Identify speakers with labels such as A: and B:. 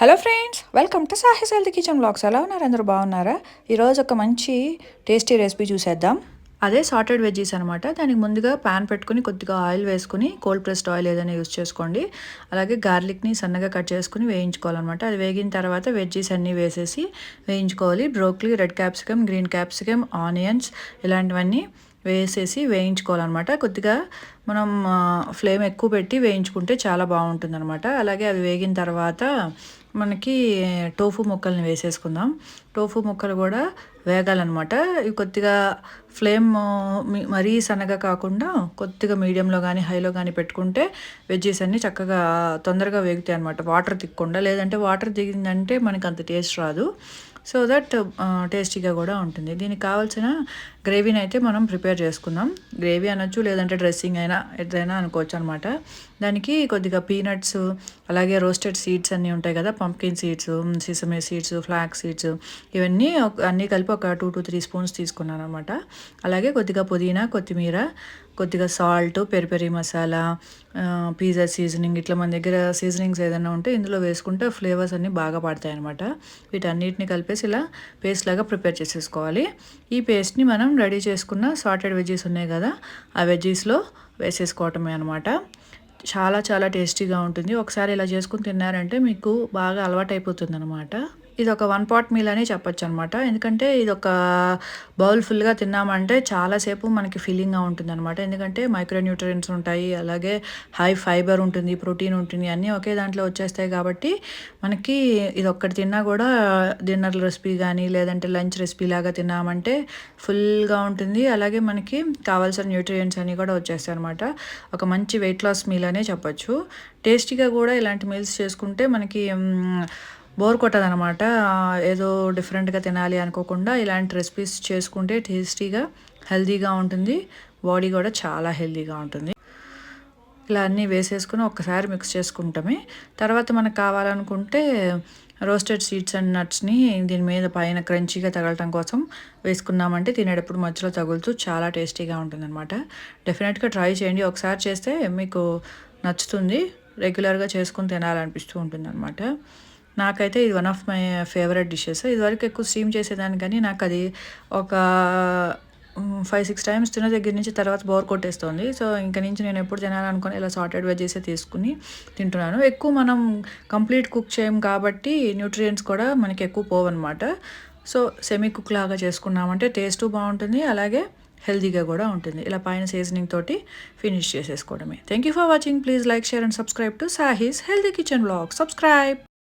A: Hello friends, welcome to Sahis healthy kitchen blogs. ఎలా ఉన్నారు? అందరూ బాగున్నారా? ఈరోజు ఒక మంచి టేస్టీ రెసిపీ చూసేద్దాం. అదే సాటెడ్ వెజ్జీస్ అనమాట. దానికి ముందుగా ప్యాన్ పెట్టుకుని కొద్దిగా ఆయిల్ వేసుకుని, కోల్డ్ ప్రెస్డ్ ఆయిల్ ఏదైనా యూస్ చేసుకోండి. అలాగే గార్లిక్ని సన్నగా కట్ చేసుకుని వేయించుకోవాలన్నమాట. అది వేగిన తర్వాత వెజ్జీస్ అన్నీ వేసేసి వేయించుకోవాలి. Broccoli, red capsicum, green capsicum, onions ఇలాంటివన్నీ వేసేసి వేయించుకోవాలన్నమాట. కొద్దిగా మనం ఫ్లేమ్ ఎక్కువ పెట్టి వేయించుకుంటే చాలా బాగుంటుందన్నమాట. అలాగే అవి వేగిన తర్వాత మనకి టోఫు ముక్కల్ని వేసేసుకుందాం. టోఫు ముక్కలు కూడా వేగాలన్నమాట. ఇవి కొద్దిగా ఫ్లేమ్ మరీ సన్నగా కాకుండా కొద్దిగా మీడియంలో కానీ హైలో కానీ పెట్టుకుంటే వెజ్జీస్ అన్నీ చక్కగా తొందరగా వేగుతాయి అనమాట. వాటర్ తిక్కకుండా, లేదంటే వాటర్ దిగిందంటే మనకు అంత టేస్ట్ రాదు. సో దట్ టేస్టీగా కూడా ఉంటుంది. దీనికి కావాల్సిన గ్రేవీని అయితే మనం ప్రిపేర్ చేసుకుందాం. గ్రేవీ అనొచ్చు, లేదంటే డ్రెస్సింగ్ అయినా ఏదైనా అనుకోవచ్చు అనమాట. దానికి కొద్దిగా పీనట్స్, అలాగే రోస్టెడ్ సీడ్స్ అన్నీ ఉంటాయి కదా, pumpkin seeds, sesame seeds, flax seeds, ఇవన్నీ అన్నీ కలిపి ఒక 2 to 3 స్పూన్స్ తీసుకున్నాను అనమాట. అలాగే కొద్దిగా పుదీనా, కొత్తిమీర, కొద్దిగా salt, peri masala, pizza seasoning, ఇట్లా మన దగ్గర సీజనింగ్స్ ఏదైనా ఉంటే ఇందులో వేసుకుంటే ఫ్లేవర్స్ అన్నీ బాగా పడతాయి అనమాట. వీటన్నిటిని కలిపేసి ఇలా పేస్ట్ లాగా ప్రిపేర్ చేసేసుకోవాలి. ఈ పేస్ట్ని మనం రెడీ చేసుకున్న సాటెడ్ వెజ్జీస్ ఉన్నాయి కదా, ఆ వెజ్జీస్లో వేసేసుకోవటమే అనమాట. చాలా చాలా టేస్టీగా ఉంటుంది. ఒకసారి ఇలా చేసుకుని తిన్నారంటే మీకు బాగా అలవాటు అయిపోతుంది అనమాట. ఇది ఒక 1 pot మీల్ అని చెప్పొచ్చు అనమాట. ఎందుకంటే ఇది ఒక బౌల్ ఫుల్గా తిన్నామంటే చాలాసేపు మనకి ఫీలింగ్గా ఉంటుంది అనమాట. ఎందుకంటే మైక్రోన్యూట్రియంట్స్ ఉంటాయి, అలాగే హై ఫైబర్ ఉంటుంది, ప్రోటీన్ ఉంటుంది, అన్నీ ఒకే దాంట్లో వచ్చేస్తాయి. కాబట్టి మనకి ఇది ఒక్కటి తిన్నా కూడా డిన్నర్ రెసిపీ కానీ, లేదంటే లంచ్ రెసిపీ లాగా తిన్నామంటే ఫుల్గా ఉంటుంది. అలాగే మనకి కావాల్సిన న్యూట్రియంట్స్ అన్నీ కూడా వచ్చేస్తాయి అనమాట. ఒక మంచి వెయిట్ లాస్ మీల్ అనే చెప్పొచ్చు. టేస్టీగా కూడా ఇలాంటి మీల్స్ చేసుకుంటే మనకి బోర్ కొట్టదనమాట. ఏదో డిఫరెంట్గా తినాలి అనుకోకుండా ఇలాంటి రెసిపీస్ చేసుకుంటే టేస్టీగా, హెల్తీగా ఉంటుంది. బాడీ కూడా చాలా హెల్తీగా ఉంటుంది. ఇలా అన్నీ వేసేసుకుని ఒక్కసారి మిక్స్ చేసుకుంటామే. తర్వాత మనకు కావాలనుకుంటే రోస్టెడ్ సీడ్స్ అండ్ నట్స్ని దీని మీద పైన క్రంచీగా తగలటం కోసం వేసుకున్నామంటే తినేటప్పుడు మధ్యలో తగులుతూ చాలా టేస్టీగా ఉంటుందన్నమాట. డెఫినెట్గా ట్రై చేయండి. ఒకసారి చేస్తే మీకు నచ్చుతుంది. రెగ్యులర్గా చేసుకుని తినాలనిపిస్తూ ఉంటుందన్నమాట. నాకైతే ఇది one of my favourite dishes. ఇదివరకు ఎక్కువ స్టీమ్ చేసేదాన్ని, కానీ నాకు అది ఒక 5-6 times తిన్న దగ్గర నుంచి తర్వాత బోర్ కొట్టేస్తుంది. సో ఇంక నుంచి నేను ఎప్పుడు తినాలనుకుని ఇలా సాటెడ్ వెజ్జెస్ తీసుకుని తింటున్నాను. ఎక్కువ మనం కంప్లీట్ కుక్ చేయం కాబట్టి న్యూట్రియంట్స్ కూడా మనకి ఎక్కువ పోవన్నమాట. సో సెమీ కుక్ లాగా చేసుకున్నామంటే టేస్ట్ బాగుంటుంది, అలాగే హెల్తీగా కూడా ఉంటుంది. ఇలా పైన సీజనింగ్ తోటి ఫినిష్ చేసేసుకోవడమే. Thank you for watching. Please like, share and subscribe to Sahis healthy kitchen blog. Subscribe.